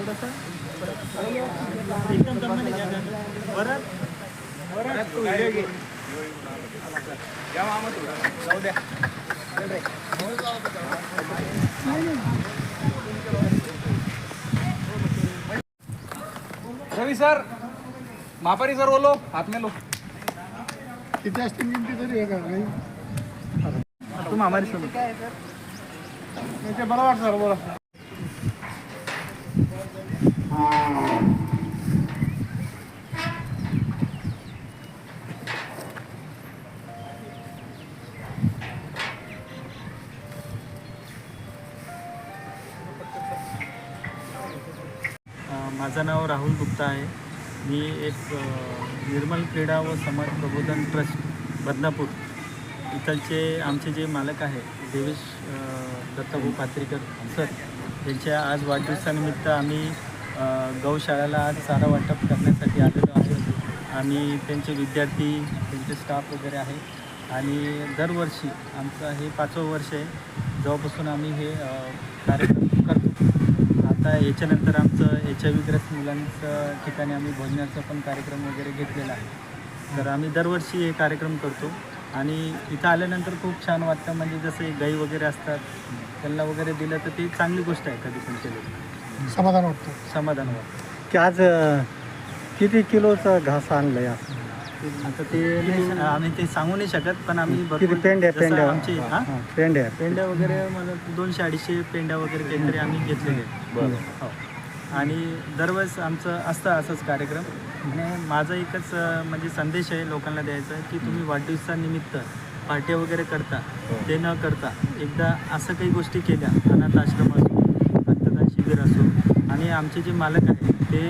थोडंसं एकदम कमी घ्या परत परत जाऊ द्या. रवि सर, मापारी सर बोलो, हाथ में लो. किती असतील किमती तरी आहे का नाही? तुम हमारी सुनो. ते बरं वाटतं सर बोला. माझं नाव राहुल गुप्ता आहे. मी एक निर्मल क्रीडा व समाज प्रबोधन ट्रस्ट बदनापूर इथलचे आमचे जे मालक आहे देवेश दत्ताभाऊ पात्रीकर सर यांच्या आज वाढदिवसानिमित्त आम्ही गौशाळेला आज चारा वाटप करण्यासाठी आलेलो आहोत. आणि त्यांचे विद्यार्थी त्यांचे स्टाफ वगैरे आहे. आणि दरवर्षी आमचं हे 5वं वर्ष आहे जेव्हापासून आम्ही हे कार्यक्रम करतो. आता याच्यानंतर आमचं HIV ग्रस्त मुलांचं ठिकाणी आम्ही भोजनाचा पण कार्यक्रम वगैरे घेतलेला आहे. तर आम्ही दरवर्षी हे कार्यक्रम करतो. आणि इथं आल्यानंतर खूप छान वाटतं. म्हणजे जसे गाई वगैरे असतात त्यांना वगैरे दिलं तर ते चांगली गोष्ट आहे. कधी पण केलं समाधान वाटतं. समाधान वाटतं. की आज किती किलोचा घास आणलाय? आता ते आम्ही ते सांगू नाही शकत, पण आम्ही किती पेंड्या आमचे पेंड्या वगैरे मला 200-250 पेंड्या वगैरे काहीतरी आम्ही घेतलेले आहेत. हो. आणि दरवेळेस आमचं असतं असंच कार्यक्रम. आणि माझा एकच म्हणजे संदेश आहे लोकांना द्यायचा की तुम्ही वाढदिवसानिमित्त पार्ट्या वगैरे करता ते न करता एकदा असं काही गोष्टी केल्या, अनाथ आश्रम असो, रक्तदान शिबिर असो. आणि आमचे जे मालक आहेत ते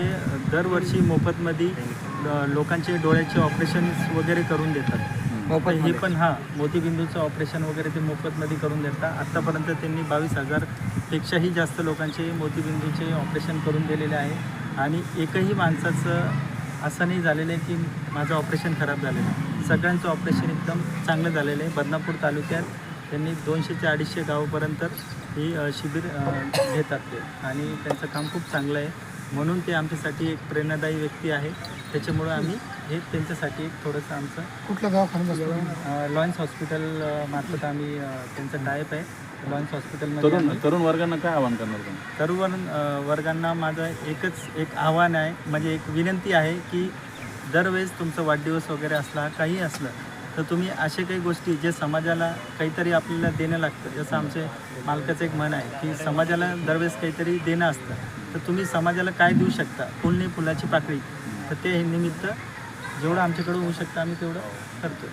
दरवर्षी मोफतमध्ये लोकांचे डोळ्याचे ऑपरेशन्स वगैरे करून देतात. हे पण मोतीबिंदूचं ऑपरेशन वगैरे ते मोफतमध्ये करून देतात. आत्तापर्यंत त्यांनी 22,000पेक्षाही जास्त लोकांचे मोतीबिंदूचे ऑपरेशन करून दिलेले आहे. आणि एकही माणसाचं असं नाही झालेलं आहे की माझं ऑपरेशन खराब झालेलं आहे. सगळ्यांचं ऑपरेशन एकदम चांगलं झालेलं आहे. बदनापूर तालुक्यात त्यांनी 200 ते 250 गावापर्यंत ही शिबिर घेतात ते. आणि त्यांचं काम खूप चांगलं आहे. म्हणून ते आमच्यासाठी एक प्रेरणादायी व्यक्ती आहे. त्याच्यामुळं आम्ही हे त्यांच्यासाठी एक थोडंसं आमचं कुठलं गाव लॉयन्स हॉस्पिटल मार्फत आम्ही त्यांचं टायप आहे. लॉयन्स हॉस्पिटलमध्ये तरुण वर्गांना काय आवाहन करणार तुम्ही? तरुण वर्गांना माझं एक आव्हान आहे, म्हणजे एक विनंती आहे की दरवेळेस तुमचा वाढदिवस वगैरे असला काही असलं तर तुम्ही असे काही गोष्टी जे समाजाला काहीतरी आपल्याला देणं लागतं. जसं आमचे मालकाचं एक म्हण आहे की समाजाला दरवेळेस काहीतरी देणं असतं, तर तुम्ही समाजाला काय देऊ शकता? फुल नाही फुलाची पाकळी. तर ते निमित्त जेवढं आमच्याकडून होऊ शकतं आम्ही तेवढं करतो.